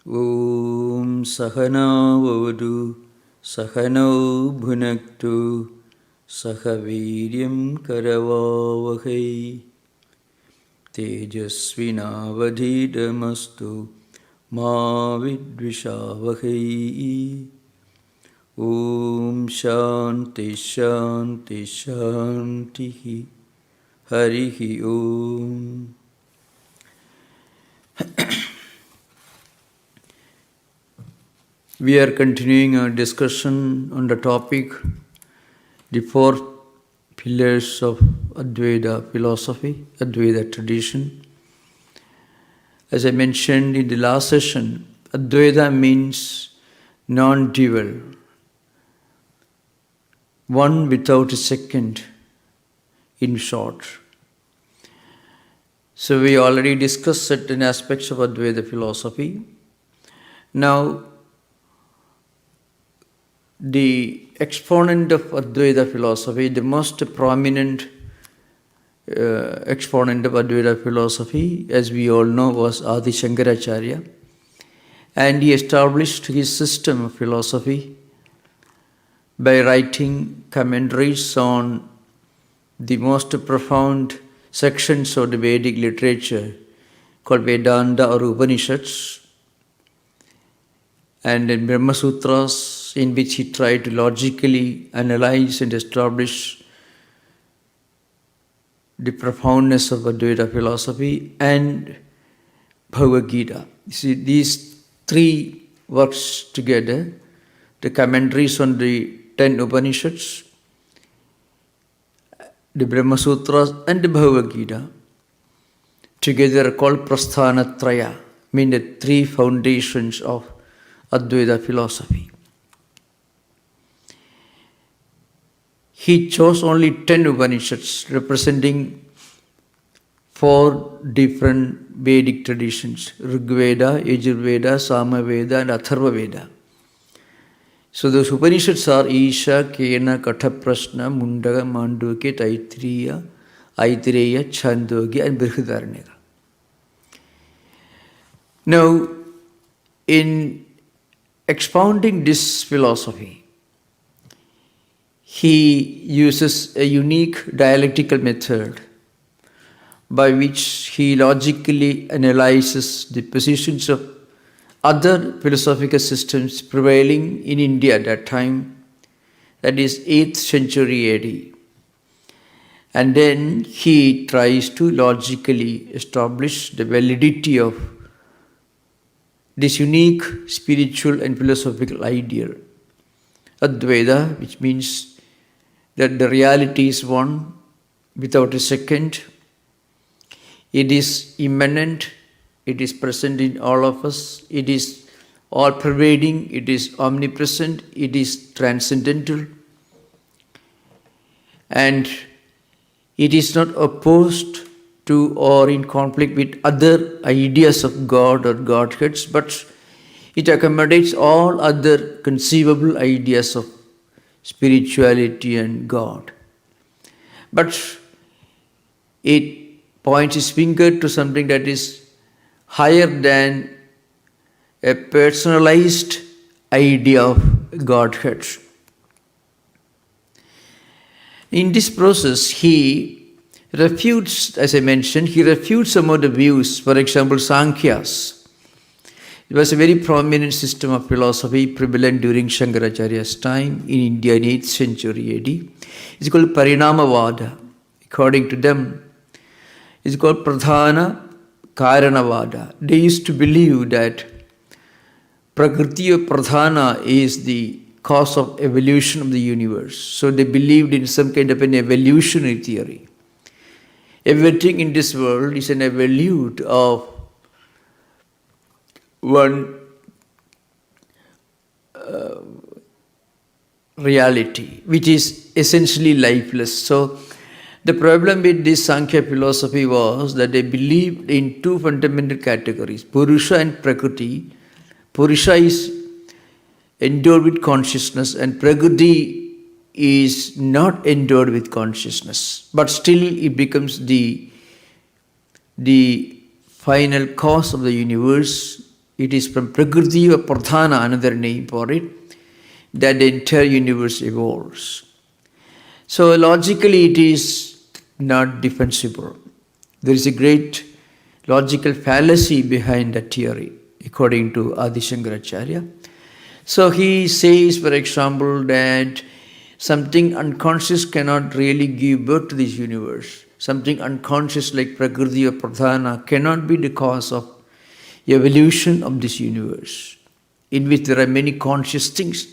Om Sahana Vavadu Sahano Bhunaktu Sahaviryam Karavavahai Tejasvinavadhidamastu Ma Vidvishavahai. Om Shanti Shanti Shanti Harihi Om. We are continuing our discussion on the topic, the four pillars of Advaita philosophy, Advaita tradition. As I mentioned in the last session, Advaita means non-dual, one without a second, in short. So we already discussed certain aspects of Advaita philosophy. Now, the exponent of Advaita philosophy, the most prominent exponent of Advaita philosophy, as we all know, was Adi Shankaracharya. And he established his system of philosophy by writing commentaries on the most profound sections of the Vedic literature called Vedanta or Upanishads, and in Brahma Sutras, in which he tried to logically analyze and establish the profoundness of Advaita philosophy, and Bhagavad Gita. You see, these three works together, the commentaries on the 10 Upanishads, the Brahma Sutras and the Bhagavad Gita, together are called Prasthanatraya, mean the three foundations of Advaita philosophy. He chose only 10 Upanishads representing 4 different Vedic traditions, Rigveda, Yajurveda, Samaveda and Atharvaveda. So those Upanishads are Isha, Kena, Kathaprashna, Mundaga, Mandukya, Taittiriya, Aitareya, Chandogya and Brihadaranyaka. Now, in expounding this philosophy, he uses a unique dialectical method by which he logically analyzes the positions of other philosophical systems prevailing in India at that time, that is 8th century AD. And then he tries to logically establish the validity of this unique spiritual and philosophical ideal, Advaita, which means that the reality is one without a second. It is immanent, it is present in all of us, it is all-pervading, it is omnipresent, it is transcendental, and it is not opposed to or in conflict with other ideas of God or Godheads, but it accommodates all other conceivable ideas of spirituality and God. But it points its finger to something that is higher than a personalized idea of Godhead. In this process, he refutes, as I mentioned, he refutes some of the views, for example, Sankhyas. It was a very prominent system of philosophy prevalent during Shankaracharya's time in India in 8th century AD. It's called Parinamavada. According to them, it's called Pradhana Karanavada. They used to believe that Prakriti or Pradhana is the cause of evolution of the universe. So they believed in some kind of an evolutionary theory. Everything in this world is an evolute of one reality, which is essentially lifeless. So the problem with this Sankhya philosophy was that they believed in 2 fundamental categories, Purusha and Prakriti. Purusha is endowed with consciousness and Prakriti is not endowed with consciousness, but still it becomes the final cause of the universe It is from Prakriti or Pradhana, another name for it, that the entire universe evolves. So logically it is not defensible. There is a great logical fallacy behind that theory, according to Adi Shankaracharya. So he says, for example, that something unconscious cannot really give birth to this universe. Something unconscious like Prakriti or Pradhana cannot be the cause of evolution of this universe, in which there are many conscious things.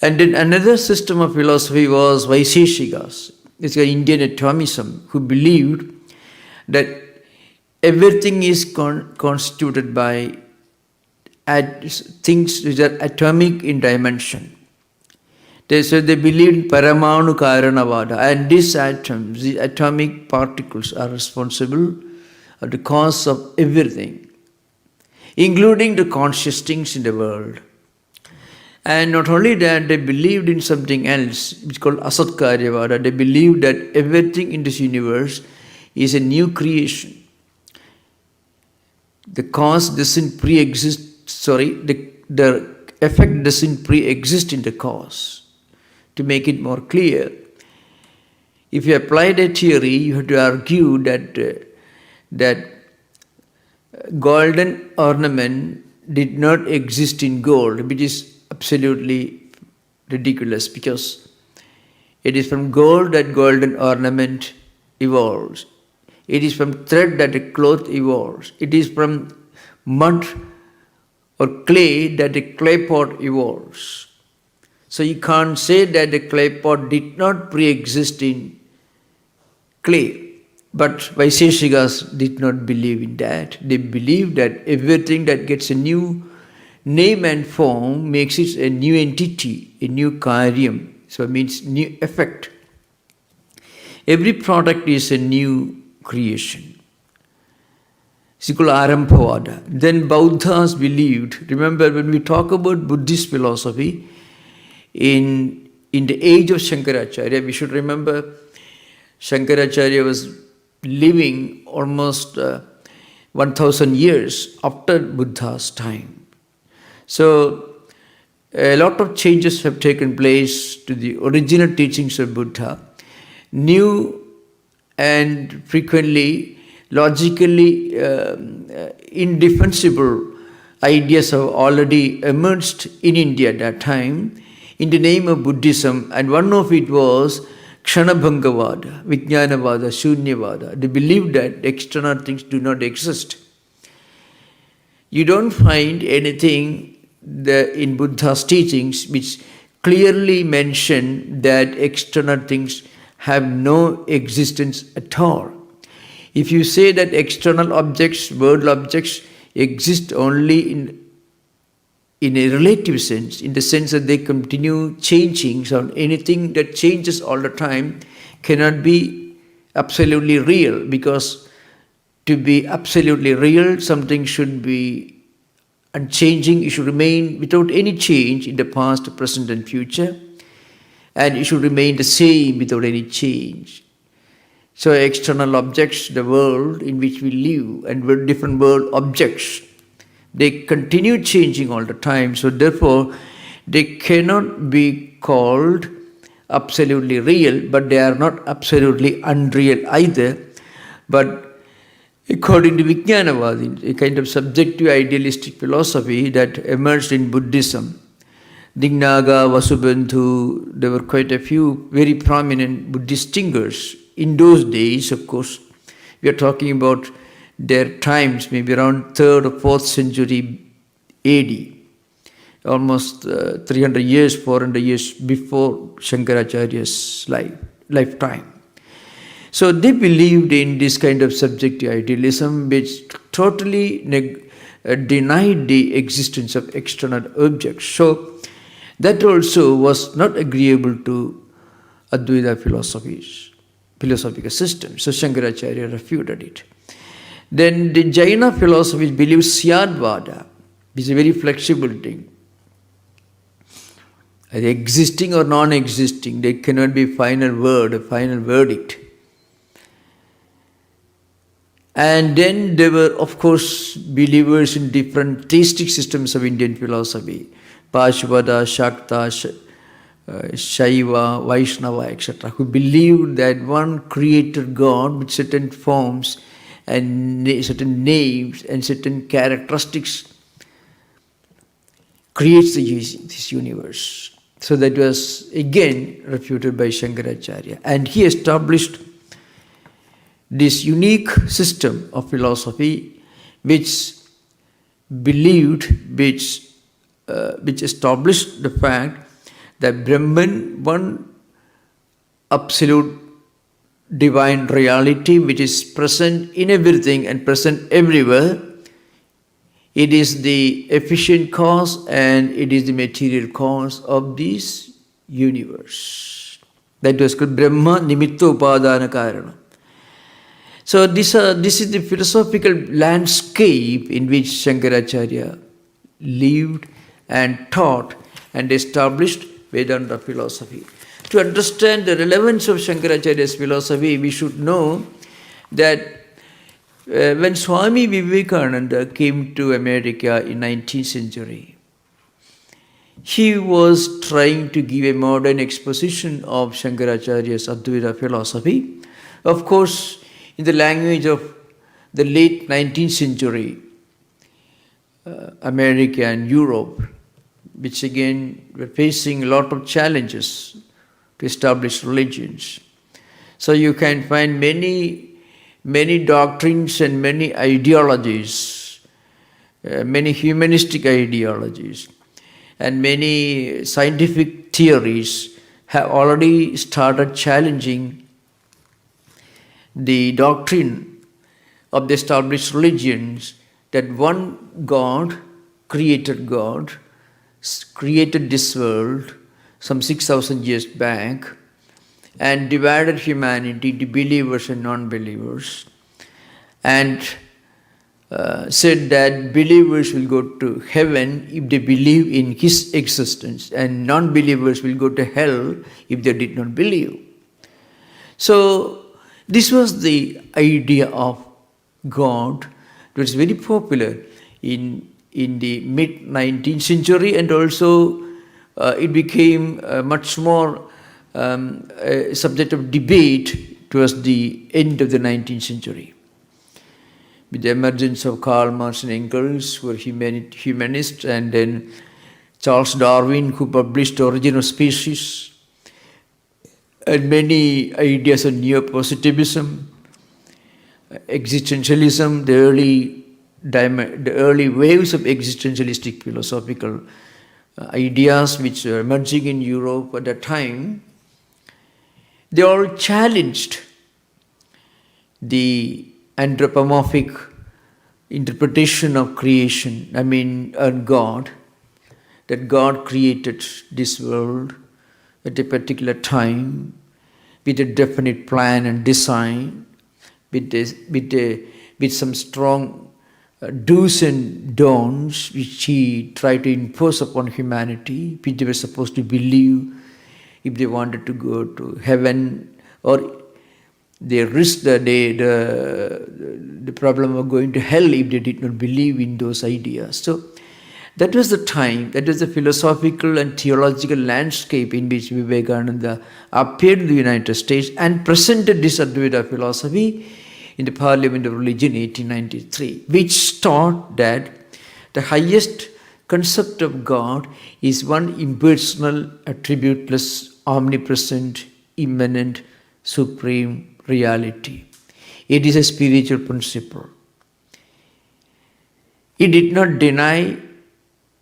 And then another system of philosophy was Vaiseshikas. It's an Indian atomism, who believed that everything is constituted by things which are atomic in dimension. So they believed in Paramanu Karanavada, and these atoms, the atomic particles, are responsible for the cause of everything, including the conscious things in the world. And not only that, they believed in something else, which is called Asat Karyavada. They believed that everything in this universe is a new creation. The cause doesn't pre-exist, the effect doesn't pre-exist in the cause. To make it more clear, if you apply that theory, you have to argue that golden ornament did not exist in gold, which is absolutely ridiculous, because it is from gold that golden ornament evolves. It is from thread that a cloth evolves. It is from mud or clay that a clay pot evolves. So you can't say that the clay pot did not pre-exist in clay. But Vaiseshikas did not believe in that. They believed that everything that gets a new name and form makes it a new entity, a new karyam. So it means new effect. Every product is a new creation. It's called Arambhavada. Then Buddhas believed, remember when we talk about Buddhist philosophy, in the age of Shankaracharya, we should remember Shankaracharya was living almost 1000 years after Buddha's time. So a lot of changes have taken place to the original teachings of Buddha. New and frequently logically indefensible ideas have already emerged in India at that time in the name of Buddhism, and one of it was Kshanabhangavada, Vijnanavada, Shunyavada. They believe that external things do not exist. You don't find anything in Buddha's teachings which clearly mention that external things have no existence at all. If you say that external objects, world objects, exist only in a relative sense, in the sense that they continue changing, so anything that changes all the time cannot be absolutely real, because to be absolutely real, something should be unchanging, it should remain without any change in the past, present and future, and it should remain the same without any change. So external objects, the world in which we live, and different world objects, they continue changing all the time, so therefore they cannot be called absolutely real, but they are not absolutely unreal either. But according to Vijnanavada, a kind of subjective idealistic philosophy that emerged in Buddhism, Dignaga, Vasubandhu, there were quite a few very prominent Buddhist thinkers in those days. Of course, we are talking about their times, maybe around 3rd or 4th century AD, almost 300 years, 400 years before Shankaracharya's lifetime. So they believed in this kind of subjective idealism which totally denied the existence of external objects. So that also was not agreeable to Advaita philosophical system. So Shankaracharya refuted it. Then the Jaina philosophy believes Syadvada, which is a very flexible thing. Existing or non-existing, there cannot be a final word, a final verdict. And then there were, of course, believers in different theistic systems of Indian philosophy, Pashvada, Shakta, Shaiva, Vaishnava, etc., who believed that one created God with certain forms and certain names and certain characteristics creates this universe. So that was again refuted by Shankaracharya. And he established this unique system of philosophy which believed, which established the fact that Brahman, one absolute divine reality which is present in everything and present everywhere, it is the efficient cause and it is the material cause of this universe. That was called Brahma Nimitta Upadana Karana. So this is the philosophical landscape in which Shankaracharya lived and taught and established Vedanta philosophy. To understand the relevance of Shankaracharya's philosophy, we should know that when Swami Vivekananda came to America in 19th century, he was trying to give a modern exposition of Shankaracharya's Advaita philosophy. Of course, in the language of the late 19th century, America and Europe, which again were facing a lot of challenges to establish religions. So you can find many doctrines and many ideologies, many humanistic ideologies, and many scientific theories have already started challenging the doctrine of the established religions that one God created this world some 6,000 years back and divided humanity into believers and non-believers, and said that believers will go to heaven if they believe in His existence, and non-believers will go to hell if they did not believe. So this was the idea of God. It was very popular in the mid-19th century, and also it became much more a subject of debate towards the end of the 19th century. With the emergence of Karl Marx and Engels, who were humanists, and then Charles Darwin, who published Origin of Species, and many ideas of neo-positivism, existentialism, the early waves of existentialistic philosophical ideas which were emerging in Europe at that time, they all challenged the anthropomorphic interpretation of creation, God, that God created this world at a particular time with a definite plan and design, with some strong do's and don'ts which He tried to impose upon humanity, which they were supposed to believe if they wanted to go to heaven, or they risked the problem of going to hell if they did not believe in those ideas. So that was the time, that was the philosophical and theological landscape in which Vivekananda appeared in the United States and presented this Advaita philosophy in the Parliament of Religion 1893, which taught that the highest concept of God is one impersonal, attributeless, omnipresent, immanent, supreme reality. It is a spiritual principle. It did not deny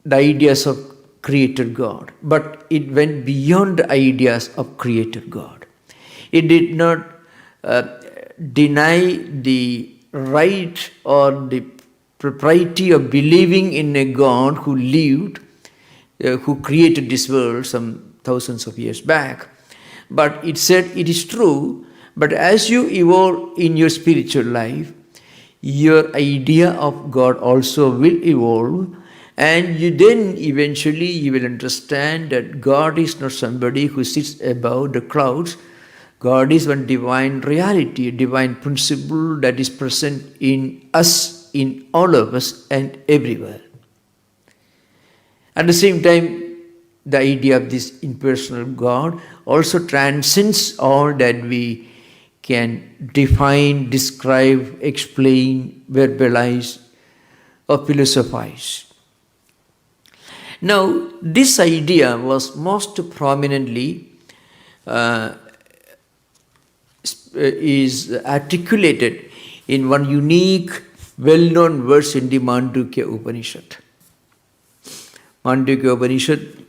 the ideas of created God, but it went beyond the ideas of created God. It did not deny the right or the propriety of believing in a God who lived, who created this world some thousands of years back. But it said it is true, but as you evolve in your spiritual life, your idea of God also will evolve, and you then eventually you will understand that God is not somebody who sits above the clouds God is one divine reality, a divine principle that is present in us, in all of us, and everywhere. At the same time, the idea of this impersonal God also transcends all that we can define, describe, explain, verbalize, or philosophize. Now, this idea was most prominently is articulated in one unique, well-known verse in the Mandukya Upanishad. Mandukya Upanishad,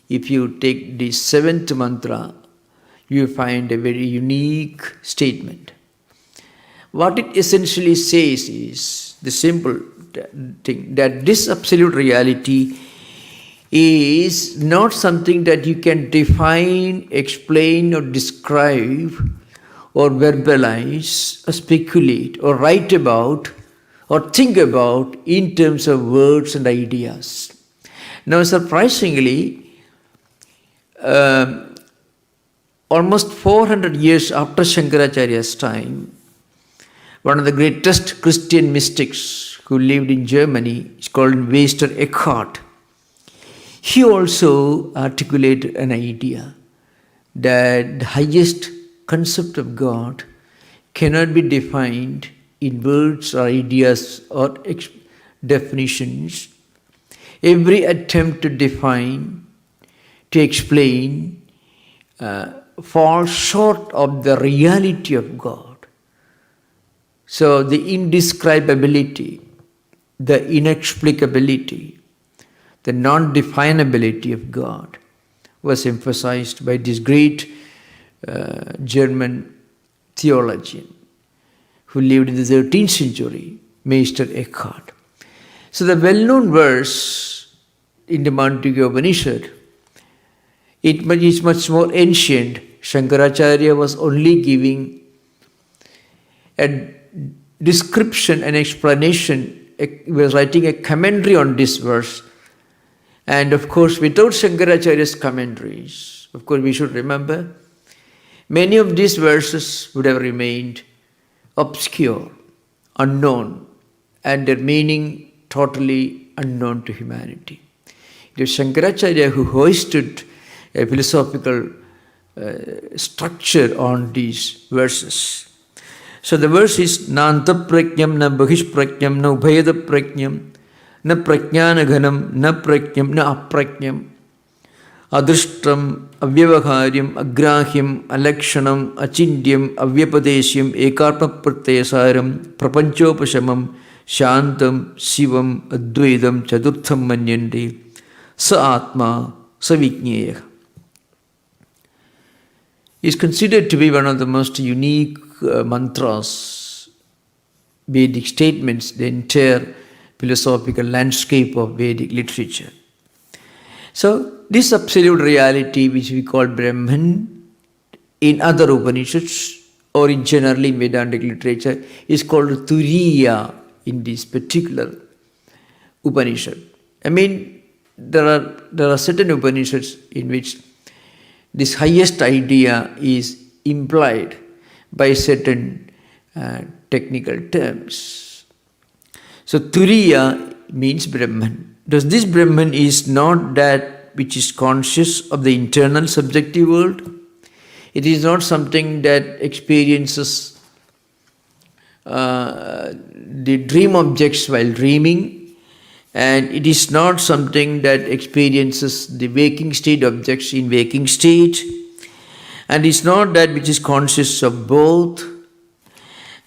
if you take the 7th mantra, you find a very unique statement. What it essentially says is the simple thing that this absolute reality is not something that you can define, explain, or describe, or verbalize, or speculate, or write about, or think about in terms of words and ideas. Now, surprisingly, almost 400 years after Shankaracharya's time, one of the greatest Christian mystics who lived in Germany is called Meister Eckhart. He also articulated an idea that the highest concept of God cannot be defined in words or ideas or definitions. Every attempt to define, to explain, falls short of the reality of God. So the indescribability, the inexplicability, the non-definability of God was emphasized by this great German theologian who lived in the 13th century, Meister Eckhart. So the well-known verse in the Mandukya Upanishad, it is much more ancient. Shankaracharya was only giving a description, an explanation. He was writing a commentary on this verse. And of course, without Shankaracharya's commentaries, of course, we should remember, many of these verses would have remained obscure, unknown, and their meaning totally unknown to humanity. It was Shankaracharya who hoisted a philosophical structure on these verses. So the verse is na antaprajnam, na bahishprajnam, na ubhayadaprajnam, na prajnanaghanam, na prajnam, na aprajnam, adrishtam, avyavakaryam, agrahyam, alakshanam, achindyam, avyapadesyam, ekarmapratyyasaram, prapanchopashamam, shantam, shivam, advaitam, chaturtham manyante, sa atma, sa vijñeya. Is considered to be one of the most unique mantras, Vedic statements, the entire philosophical landscape of Vedic literature. So, this absolute reality which we call Brahman in other Upanishads or in generally in Vedantic literature is called Turiya in this particular Upanishad. I mean, there are certain Upanishads in which this highest idea is implied by certain technical terms. So Turiya means Brahman. Thus this Brahman is not that which is conscious of the internal subjective world. It is not something that experiences the dream objects while dreaming. And it is not something that experiences the waking state objects in waking state. And it's not that which is conscious of both.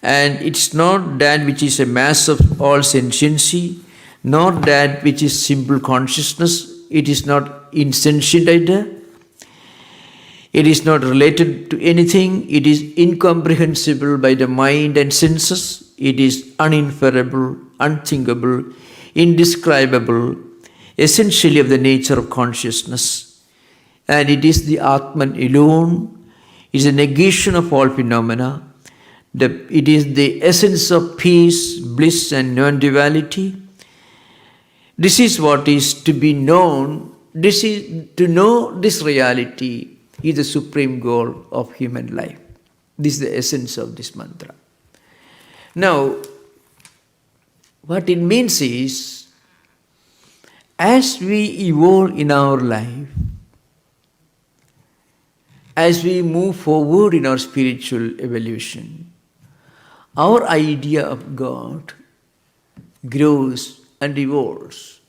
And it's not that which is a mass of all sentiency, not that which is simple consciousness. It is not insentient either. It is not related to anything. It is incomprehensible by the mind and senses. It is uninferable, unthinkable, indescribable, essentially of the nature of consciousness. And it is the Atman alone, it is a negation of all phenomena. It is the essence of peace, bliss and non-duality. This is what is to be known. To know this reality is the supreme goal of human life. This is the essence of this mantra. Now, what it means is, as we evolve in our life, as we move forward in our spiritual evolution, our idea of God grows and evolves.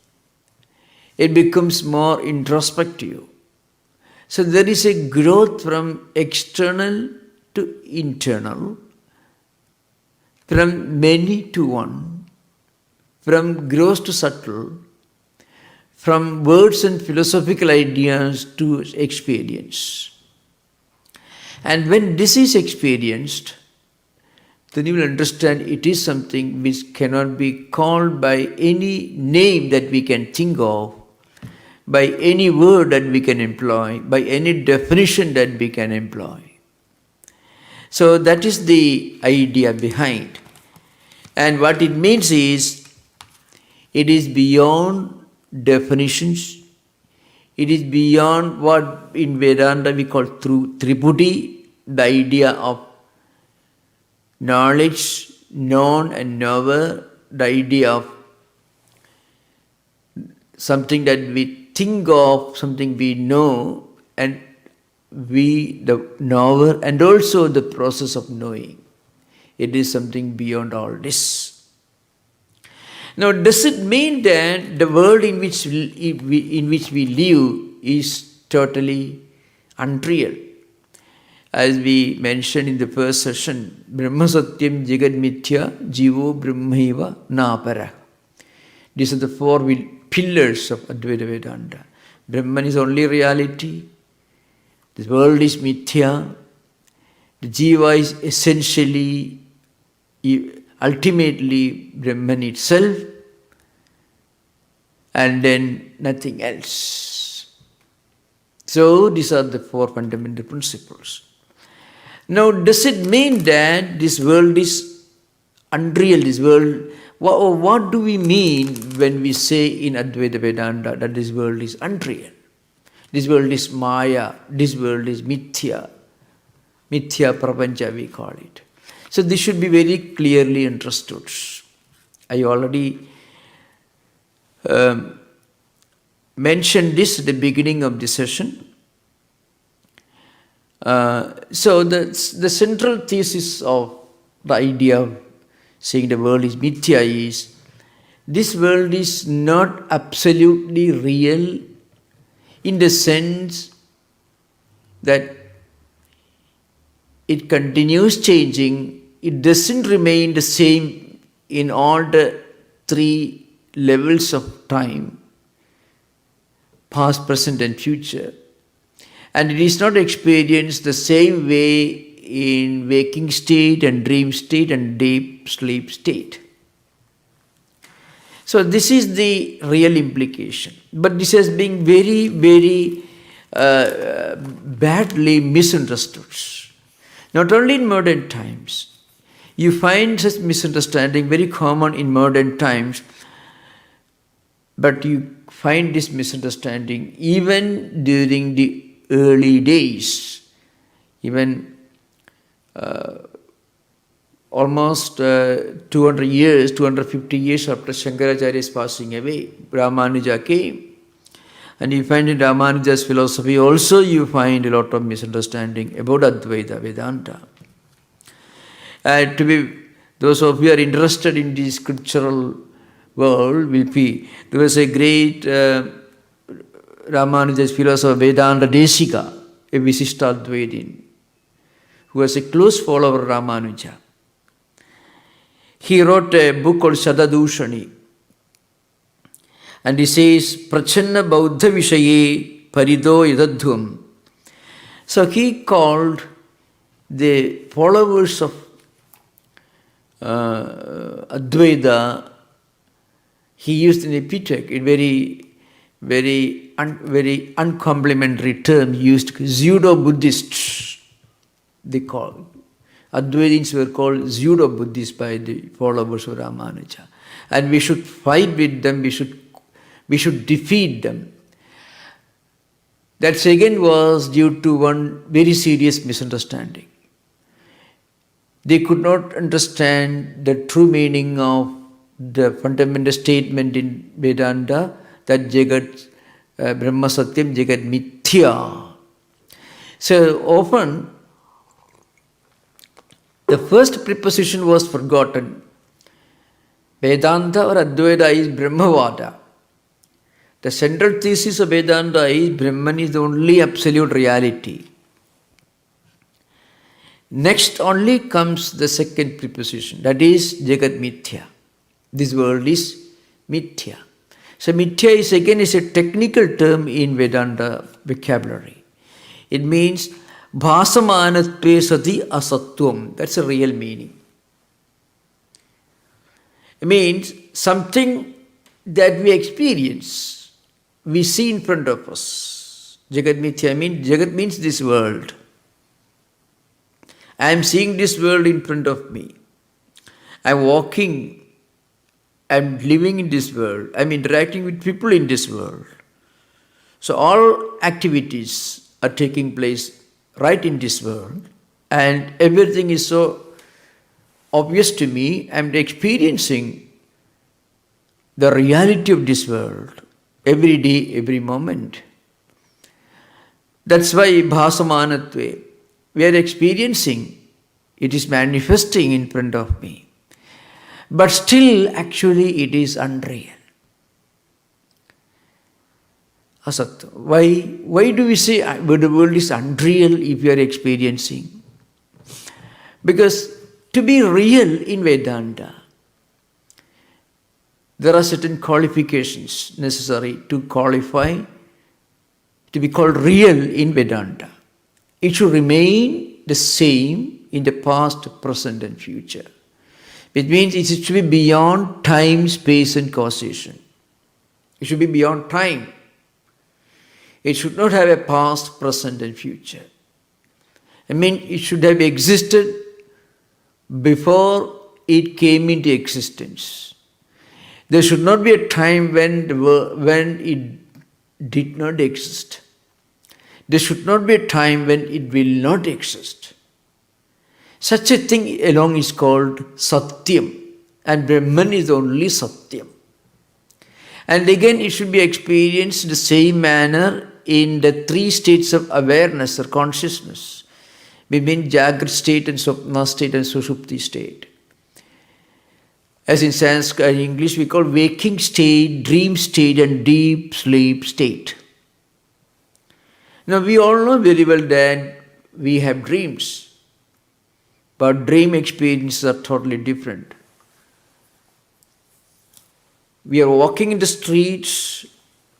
It becomes more introspective. So there is a growth from external to internal, from many to one, from gross to subtle, from words and philosophical ideas to experience. And when this is experienced, then you will understand it is something which cannot be called by any name that we can think of, by any word that we can employ, by any definition that we can employ. So that is the idea behind. And what it means is, it is beyond definitions. It is beyond what in Vedanta we call Tripudi, the idea of knowledge, known and knower, the idea of something that we think of, something we know, and we, the knower, and also the process of knowing. It is something beyond all this. Now, does it mean that the world in which we live is totally unreal? As we mentioned in the first session, Brahma Satyam Jagad Mithya Jivo Brahmaiva Napara. These are the four pillars of Advaita Vedanta. Brahman is only reality. This world is Mithya. The Jiva is essentially, ultimately Brahman itself, and then nothing else. So these are the four fundamental principles. Now, does it mean that this world is unreal? This world, what do we mean when we say in Advaita Vedanta that this world is unreal? This world is Maya, this world is Mithya. Mithya Prapancha we call it. So this should be very clearly understood. I already mentioned this at the beginning of the session. So the central thesis of the idea of saying the world is Mithya is, this world is not absolutely real in the sense that it continues changing, it doesn't remain the same in all the three levels of time, past, present and future. And it is not experienced the same way in waking state and dream state and deep sleep state. So this is the real implication. But this has been very, very badly misunderstood. Not only in modern times. You find such misunderstanding very common in modern times, but you find this misunderstanding even during the early days, even almost 200 years, 250 years after Shankaracharya's passing away, Ramanuja came. And you find in Ramanuja's philosophy also you find a lot of misunderstanding about Advaita Vedanta. Those of you who are interested in the scriptural world will be, there was a great Ramanuja's philosopher Vedanta Desika, a Visishta Advaitin, who was a close follower of Ramanuja. He wrote a book called Shadadushani. And he says, Prachanna Bauddha Vishaye Parido Yadadhvam. So he called the followers of Advaita, he used an epithet, a very uncomplimentary term used, pseudo-Buddhists, they called. Advaitins were called pseudo-Buddhists by the followers of Ramanuja. And we should fight with them, we should defeat them. That second was due to one very serious misunderstanding. They could not understand the true meaning of the fundamental statement in Vedanta that Jagat Brahma Satyam, Jagat Mithya. So often the first preposition was forgotten. Vedanta or Advaita is Brahmavada. The central thesis of Vedanta is Brahman is the only absolute reality. Next only comes the second preposition, that is Jagat Mithya. This world is Mithya. So Mithya is again a technical term in Vedanta vocabulary. It means Bhasamanatve sati asatvam. That's a real meaning. It means something that we experience, we see in front of us. Jagat Mithya means, Jagat means this world. I am seeing this world in front of me. I am walking, I am living in this world, I am interacting with people in this world. So all activities are taking place right in this world, and everything is so obvious to me. I am experiencing the reality of this world every day, every moment. That's why Bhasamanatve. We are experiencing, it is manifesting in front of me. But still, actually, it is unreal. Asat. Why do we say the world is unreal if we are experiencing? Because to be real in Vedanta, there are certain qualifications necessary to qualify to be called real in Vedanta. It should remain the same in the past, present and future. It means it should be beyond time, space and causation. It should be beyond time. It should not have a past, present and future. I mean, it should have existed before it came into existence. There should not be a time when it did not exist. There should not be a time when it will not exist. Such a thing alone is called Satyam, and Brahman is only Satyam. And again, it should be experienced in the same manner in the three states of awareness or consciousness, between Jagrat state and Swapna state and Sushupti state. As in Sanskrit and English, we call waking state, dream state and deep sleep state. Now, we all know very well that we have dreams, but dream experiences are totally different. We are walking in the streets,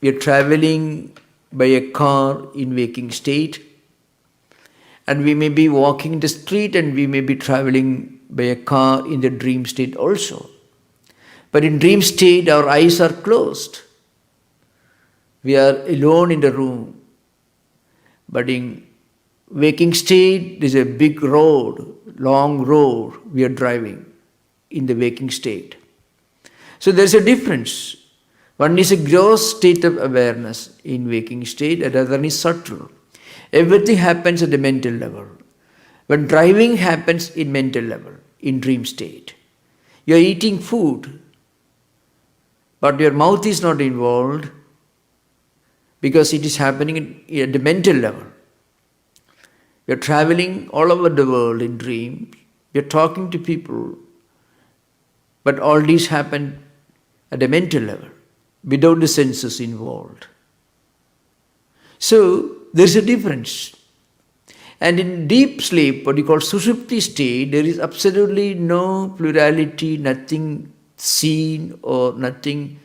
we are traveling by a car in waking state, and we may be walking in the street and we may be traveling by a car in the dream state also. But in dream state, our eyes are closed. We are alone in the room. But in waking state, there is a big road, long road we are driving in the waking state. So there is a difference. One is a gross state of awareness in waking state, and the other is subtle. Everything happens at the mental level. When driving happens in mental level, in dream state. You are eating food, but your mouth is not involved, because it is happening at the mental level. We are traveling all over the world in dreams. We are talking to people. But all these happen at the mental level, without the senses involved. So, there is a difference. And in deep sleep, what you call Sushupti state, there is absolutely no plurality, nothing seen or nothing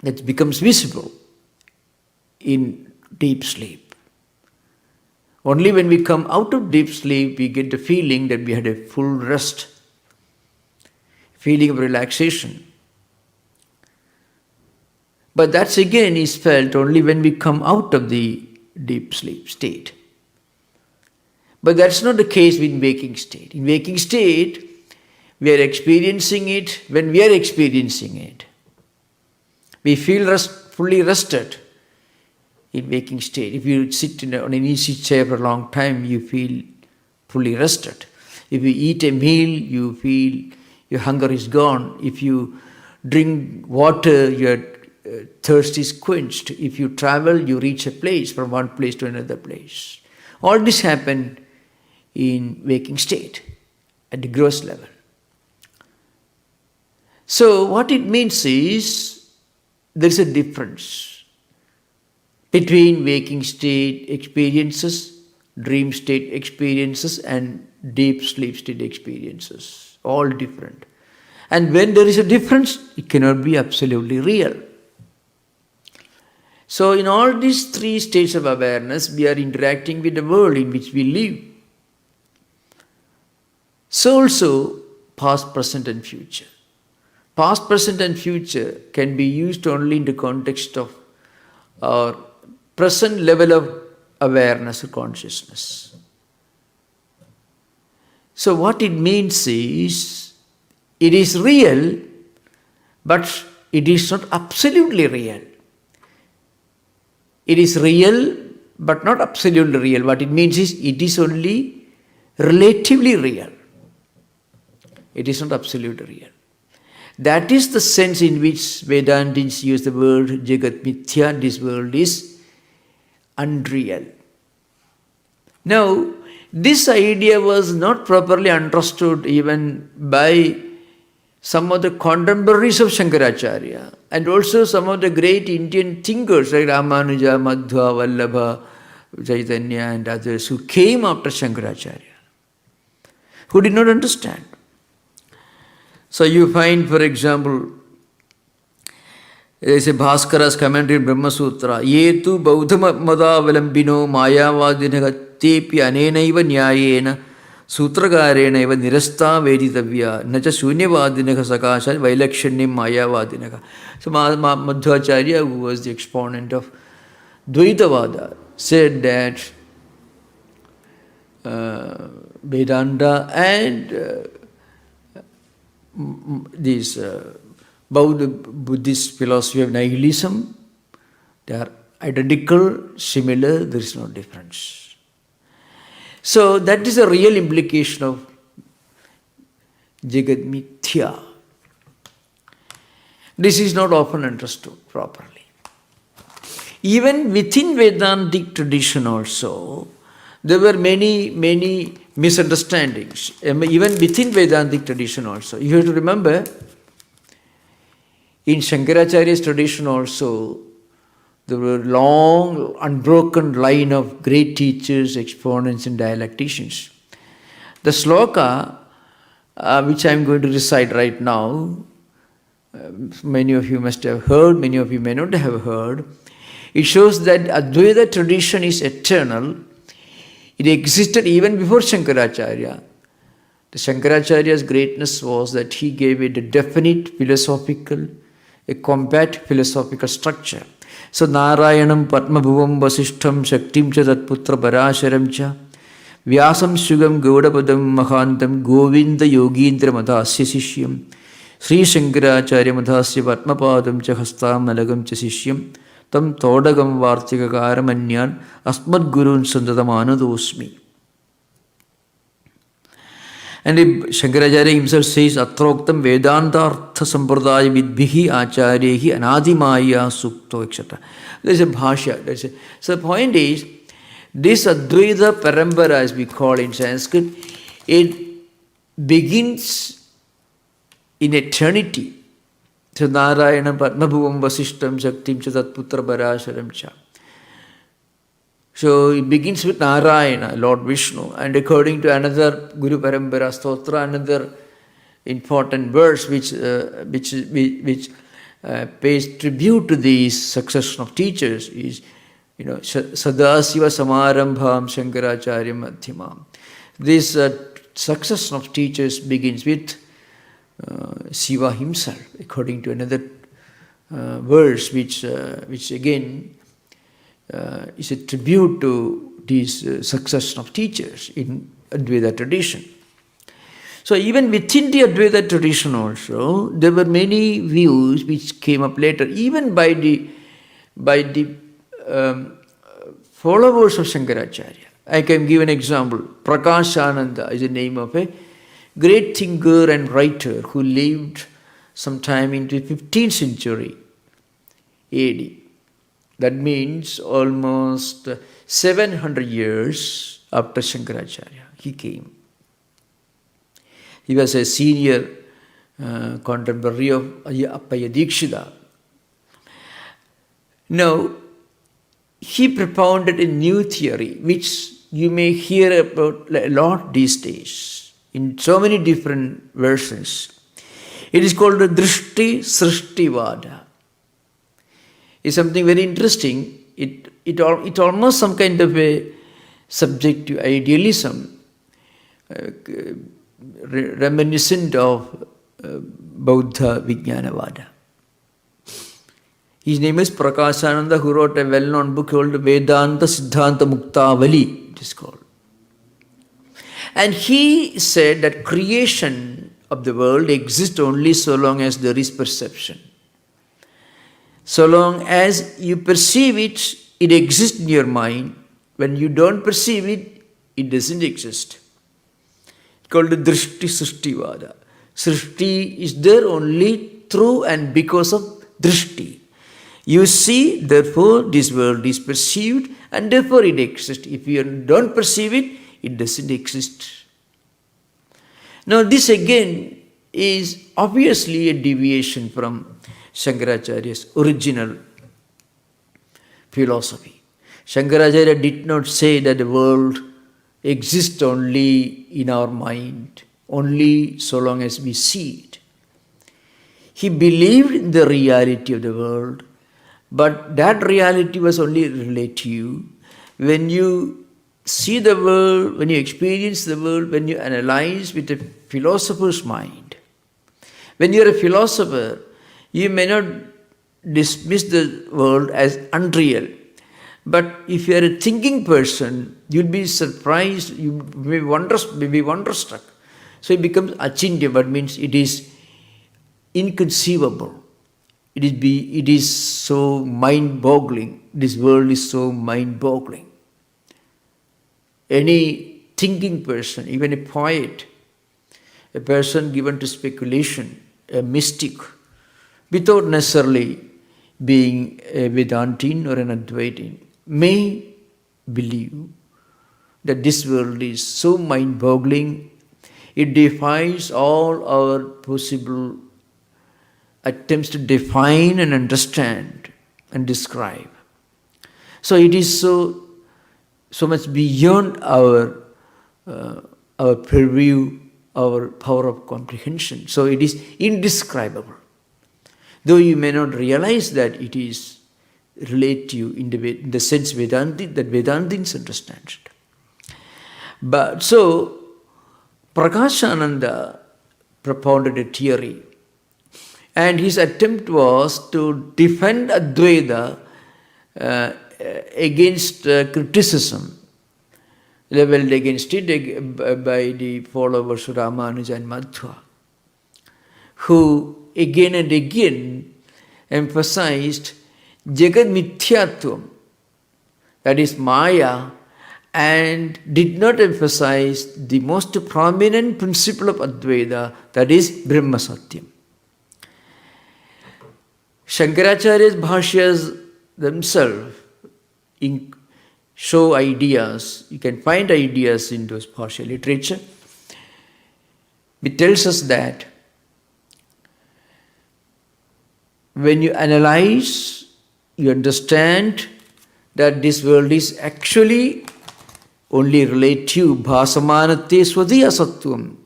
that becomes visible in deep sleep. Only when we come out of deep sleep, we get the feeling that we had a full rest, feeling of relaxation. But that again is felt only when we come out of the deep sleep state. But that's not the case in waking state. In waking state, we are experiencing it when we are experiencing it. We feel fully rested in waking state. If you sit on an easy chair for a long time, you feel fully rested. If you eat a meal, you feel your hunger is gone. If you drink water, your thirst is quenched. If you travel, you reach a place, from one place to another place. All this happened in waking state at the gross level. So what it means is there is a difference between waking state experiences, dream state experiences, and deep sleep state experiences. All different. And when there is a difference, it cannot be absolutely real. So in all these three states of awareness, we are interacting with the world in which we live. So also past, present and future. Past, present and future can be used only in the context of our present level of awareness or consciousness. So what it means is, it is real, but it is not absolutely real. It is real, but not absolutely real. What it means is, it is only relatively real. It is not absolutely real. That is the sense in which Vedantins use the word Jagat Mithya. This world is unreal. Now, this idea was not properly understood even by some of the contemporaries of Shankaracharya, and also some of the great Indian thinkers like Ramanuja, Madhva, Vallabha, Chaitanya and others who came after Shankaracharya, who did not understand. So you find, for example, there is a Bhaskara's commentary in Brahma Sutra, Yetu Bauddha Mada Valambino Mayavadinaha Tepi Anenaiva Nyayena Sutragarena eva Nirasta Veditavya Nacha Shunyavadinaha Sakasha Vailakshanyam Mayavadinaha. So Madhvacharya, who was the exponent of Advaita, said that Vedanta and this Buddhist philosophy of nihilism, they are identical, similar, there is no difference. So that is a real implication of Jagat Mithya. This is not often understood properly. Even within Vedantic tradition also, there were many misunderstandings. Even within Vedantic tradition also. You have to remember, in Shankaracharya's tradition also, there were long, unbroken line of great teachers, exponents and dialecticians. The sloka, which I am going to recite right now, many of you must have heard, many of you may not have heard. It shows that Advaita tradition is eternal. It existed even before Shankaracharya. The Shankaracharya's greatness was that he gave it a definite philosophical, a compact philosophical structure. So Narayanam Padmabhuvam Vasishtham Shaktim Cha Tatputra Parasharam Cha Vyasam Shugam Gaudapadam Mahantam Govinda Yogindra Madhasya Sishyam Sri Shankaracharya Madhasya Padmapadam Cha Hastam Nalagam Cha Sishyam Tam Todagam Vartika Karamanyan Asmad Gurun Sandatamanadosmi. And Shankaracharya himself says, Atroktam Vedantartha Sampradaya Vidbhihi Acharyehi Anadimaya Sukto, etc. There is a bhashya. So the point is, this Advaita Parambara, as we call in Sanskrit, it begins in eternity. So Narayana Padmabhuvam Vasishtam Shaktim Cha Tatputra Parasharam Cha. So it begins with Narayana, Lord Vishnu, and according to another Guru Parambara Stotra, another important verse which pays tribute to these succession of teachers is, Sadasiva Samarambham Shankaracharya Madhyamam. This succession of teachers begins with Shiva himself, according to another verse which again is a tribute to this succession of teachers in Advaita tradition. So even within the Advaita tradition also, there were many views which came up later, even by the followers of Shankaracharya. I can give an example. Prakashananda is the name of a great thinker and writer who lived sometime into 15th century AD. That means almost 700 years after Shankaracharya, he came. He was a senior contemporary of Appaya Dikshita. Now, he propounded a new theory which you may hear about a lot these days in so many different versions. It is called the Drishti Srishtivada. It's something very interesting. It almost some kind of a subjective idealism, reminiscent of Bauddha Vijnanavada. His name is Prakashananda, who wrote a well-known book called Vedanta Siddhanta Muktavali, it is called. And he said that creation of the world exists only so long as there is perception. So long as you perceive it, it exists in your mind. When you don't perceive it, it doesn't exist. It's called the Drishti Srishtivada. Srishti is there only through and because of Drishti. You see, therefore this world is perceived and therefore it exists. If you don't perceive it, it doesn't exist. Now this again is obviously a deviation from Shankaracharya's original philosophy. Shankaracharya did not say that the world exists only in our mind, only so long as we see it. He believed in the reality of the world, but that reality was only relative. When you see the world, when you experience the world, when you analyze with a philosopher's mind, when you are a philosopher, you may not dismiss the world as unreal. But if you are a thinking person, you'll be surprised, you may be wonderstruck. So it becomes achintya, but means it is inconceivable. It is so mind-boggling. This world is so mind-boggling. Any thinking person, even a poet, a person given to speculation, a mystic, without necessarily being a Vedantin or an Advaitin, may believe that this world is so mind-boggling, it defies all our possible attempts to define and understand and describe. So it is so much beyond our purview, our power of comprehension. So it is indescribable. Though you may not realize that it is relative in the sense that Vedantins understand it. But so Prakashananda propounded a theory, and his attempt was to defend Advaita against criticism leveled against it by the followers of Ramanuja and Madhva, who again and again emphasized Jagat Mithyatvam, that is Maya, and did not emphasize the most prominent principle of Advaita, that is Brahma Satyam. Shankaracharya's bhashyas themselves show ideas. You can find ideas in those bhashya literature. It tells us that when you analyze, you understand that this world is actually only relative, bhasamanate swadhiya sattvam.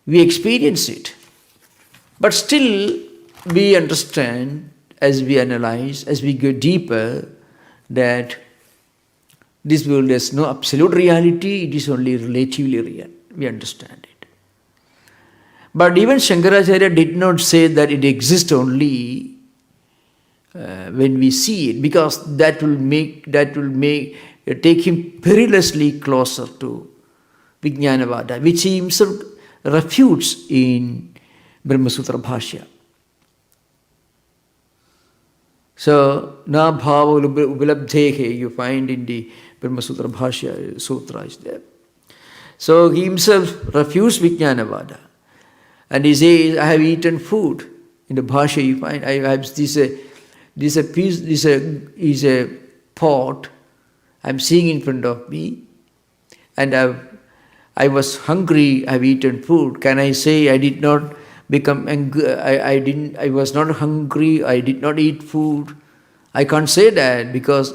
We experience it. But still, we understand, as we analyze, as we go deeper, that this world has no absolute reality, it is only relatively real. We understand it. But even Shankaracharya did not say that it exists only when we see it, because that will take him perilously closer to Vijnanavada, which he himself refutes in Brahma Sutra Bhashya. So, na bhava ubilabdhehe, you find in the Brahma Sutra Bhashya Sutra is there. So he himself refused Vijnanavada. And he says, I have eaten food. In the Bhashya you find, I have this a pot I'm seeing in front of me, and I was hungry, I've eaten food. Can I say I did not become angry? I was not hungry, I did not eat food. I can't say that because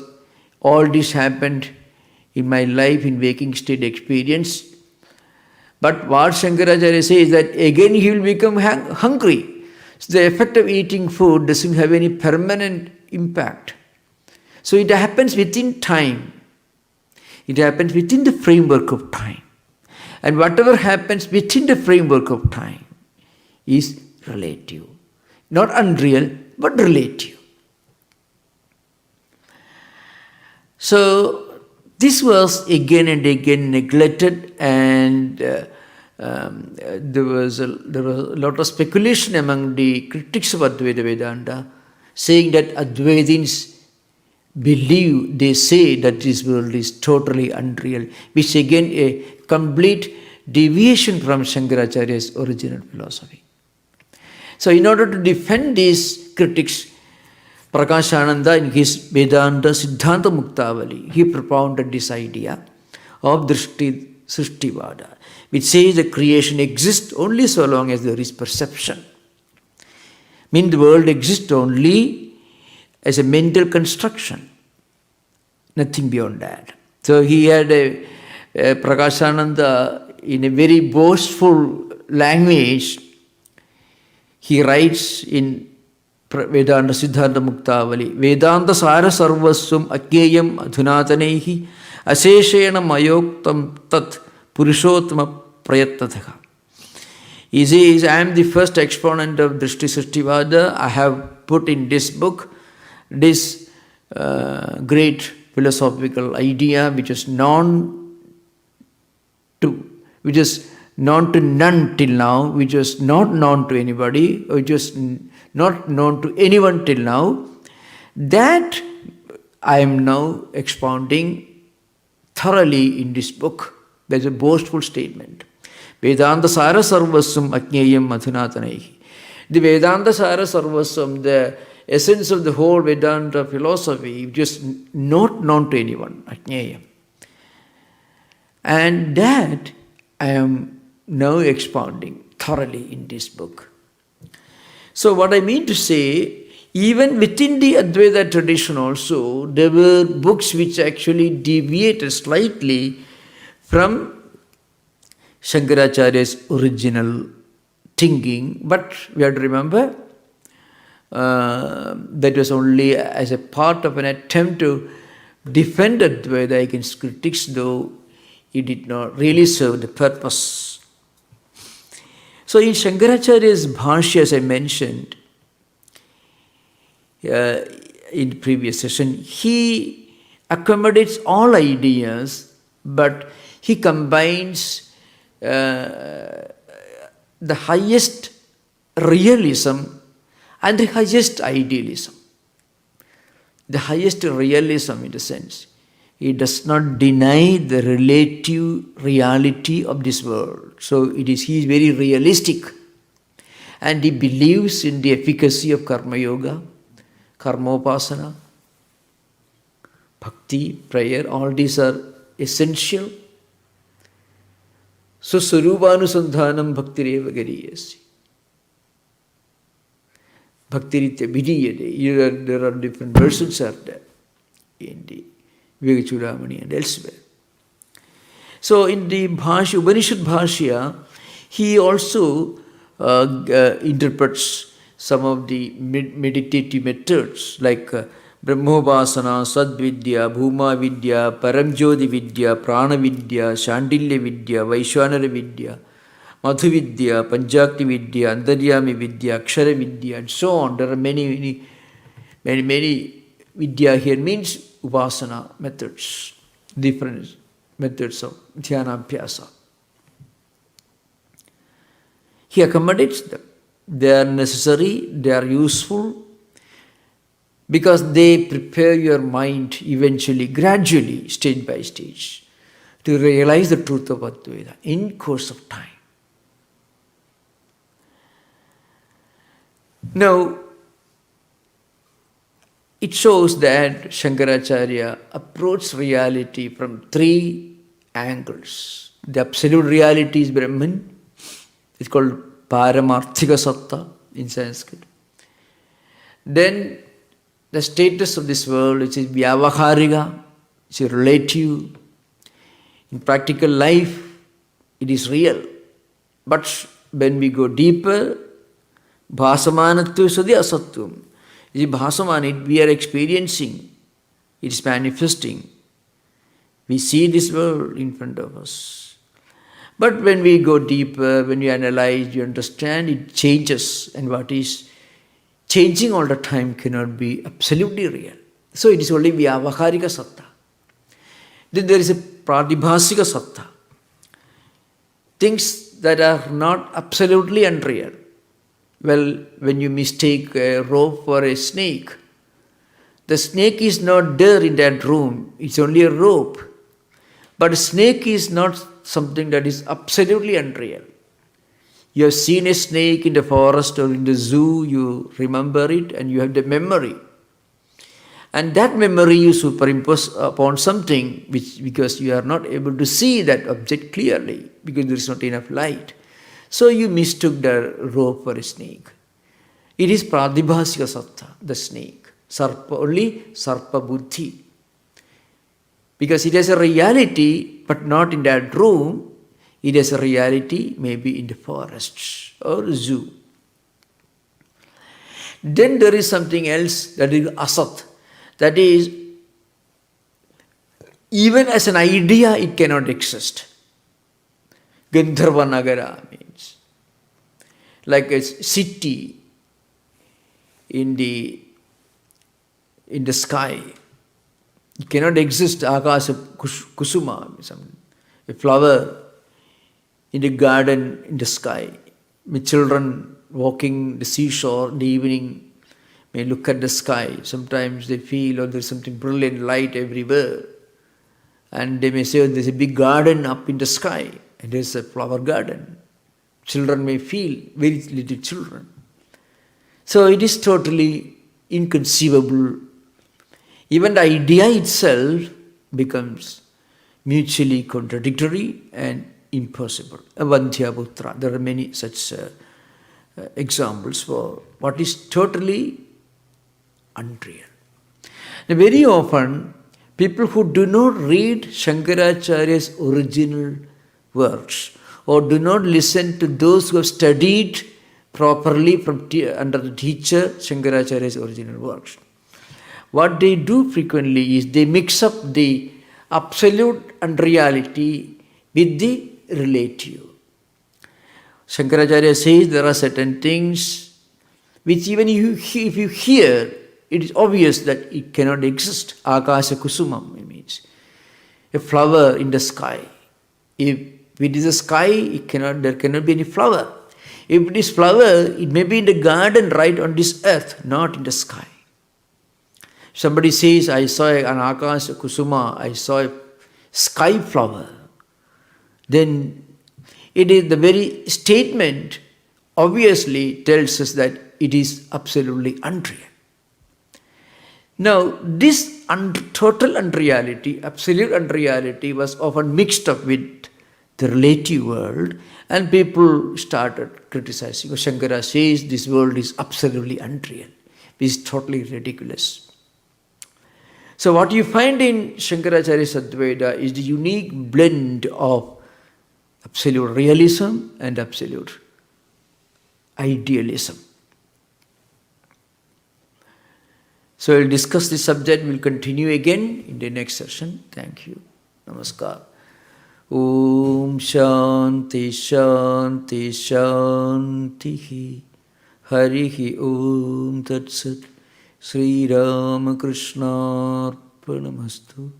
all this happened in my life in waking state experience. But what Shankaracharya says is that again he will become hungry. So the effect of eating food doesn't have any permanent impact. So it happens within time. It happens within the framework of time. And whatever happens within the framework of time is relative. Not unreal, but relative. So this was again and again neglected, and there was a lot of speculation among the critics of Advaita Vedanta, saying that Advaitins believe, they say that this world is totally unreal, which again a complete deviation from Shankaracharya's original philosophy. So in order to defend these critics, Prakashananda in his Vedanta Siddhanta Muktavali, he propounded this idea of Drishti Srishtivada, which says that creation exists only so long as there is perception. Means the world exists only as a mental construction, nothing beyond that. So he had Prakashananda in a very boastful language. He writes in Vedanta Siddhanta Muktavali, Vedanta Sara Sarvaswam Ajneyam Adhunatanaihi Aseshena Mayoktam Tat Purushottama Prayatnatha. He says, I am the first exponent of Drishti Srishtivada. I have put in this book this great philosophical idea which is known to none till now, which was not known to anybody, which was not known to anyone till now, that I am now expounding thoroughly in this book. There's a boastful statement. Vedanta Sara Sarvaswam Ajneyam Adhunatanaihi. The Vedanta Sara Sarvaswam, the essence of the whole Vedanta philosophy, just not known to anyone, Ajneyam. And that I am now expounding thoroughly in this book. So what I mean to say, even within the Advaita tradition also, there were books which actually deviated slightly from Shankaracharya's original thinking, but we have to remember that was only as a part of an attempt to defend Advaita against critics, though it did not really serve the purpose. So in Shankaracharya's Bhashya, as I mentioned in the previous session, he accommodates all ideas, but he combines the highest realism and the highest idealism. The highest realism, in a sense. He does not deny the relative reality of this world. So he is very realistic. And he believes in the efficacy of karma yoga, karmopasana, bhakti, prayer. All these are essential. So Sarubhanusandhanam bhaktireva gariyasi. Bhaktiritya vidiyade. There are different versions of that in the Vivekachudamani and elsewhere. So in the Bhashya, Upanishad Bhashya, he also interprets some of the meditative methods like Brahmobhasana, Sadvidya, Bhuma Vidya, Paramjyoti Vidya, Prana Vidya, Shandilya Vidya, Vaishwanara Vidya, Madhu Vidya, Panchakti Vidya, Antaryami Vidya, Akshara Vidya, and so on. There are many Vidya here means Upasana methods, different methods of dhyana abhyasa. He accommodates them. They are necessary, they are useful, because they prepare your mind eventually, gradually, stage by stage, to realize the truth of Advaita in course of time. Now, it shows that Shankaracharya approached reality from three angles. The absolute reality is Brahman. It's called Paramarthika Satta in Sanskrit. Then the status of this world, which is Vyavaharika, which is relative. In practical life, it is real. But when we go deeper, Bhasamanatva Sadhya Asatvam. It is Bhasaman, we are experiencing, it is manifesting. We see this world in front of us. But when we go deeper, when you analyze, you understand, it changes. And what is changing all the time cannot be absolutely real. So it is only Vyavaharika Satta. Then there is a Pradibhasika Satta. Things that are not absolutely unreal. Well, when you mistake a rope for a snake, the snake is not there in that room, it's only a rope. But a snake is not something that is absolutely unreal. You have seen a snake in the forest or in the zoo, you remember it and you have the memory. And that memory you superimpose upon something because you are not able to see that object clearly because there is not enough light. So you mistook the rope for a snake. It is Pradibhasika Satta, the snake. Sarpa, only Sarpa Buddhi. Because it has a reality, but not in that room. It has a reality maybe in the forests or zoo. Then there is something else that is Asat. That is, even as an idea, it cannot exist. Gandharva Nagara means like a city in the sky. It cannot exist. Akasa Kusuma, a flower in the garden in the sky. With children walking the seashore in the evening may look at the sky. Sometimes they feel, oh, there's something brilliant light everywhere. And they may say, oh, there's a big garden up in the sky. And there's a flower garden. Children may feel, very little children. So it is totally inconceivable. Even the idea itself becomes mutually contradictory and impossible. Avantya Putra. There are many such examples for what is totally unreal. Now, very often, people who do not read Shankaracharya's original works or do not listen to those who have studied properly from under the teacher Shankaracharya's original works, what they do frequently is they mix up the absolute unreality with the relative. Shankaracharya says there are certain things which even if you hear, it is obvious that it cannot exist. Akasha Kusumam means a flower in the sky. If it is a sky, there cannot be any flower. If it is flower, it may be in the garden right on this earth, not in the sky. Somebody says, I saw an Akasha Kusuma, I saw a sky flower. Then it is the very statement obviously tells us that it is absolutely unreal. Now, this total unreality, absolute unreality was often mixed up with the relative world and people started criticizing. Shankara says this world is absolutely unreal. It is totally ridiculous. So what you find in Shankaracharya's Advaita is the unique blend of absolute realism and absolute idealism. So we'll discuss this subject, we'll continue again in the next session. Thank you. Namaskar. Om Shanti Shanti Shanti Harihi Om Tat Sat Sri Ramakrishna Arpanamastu.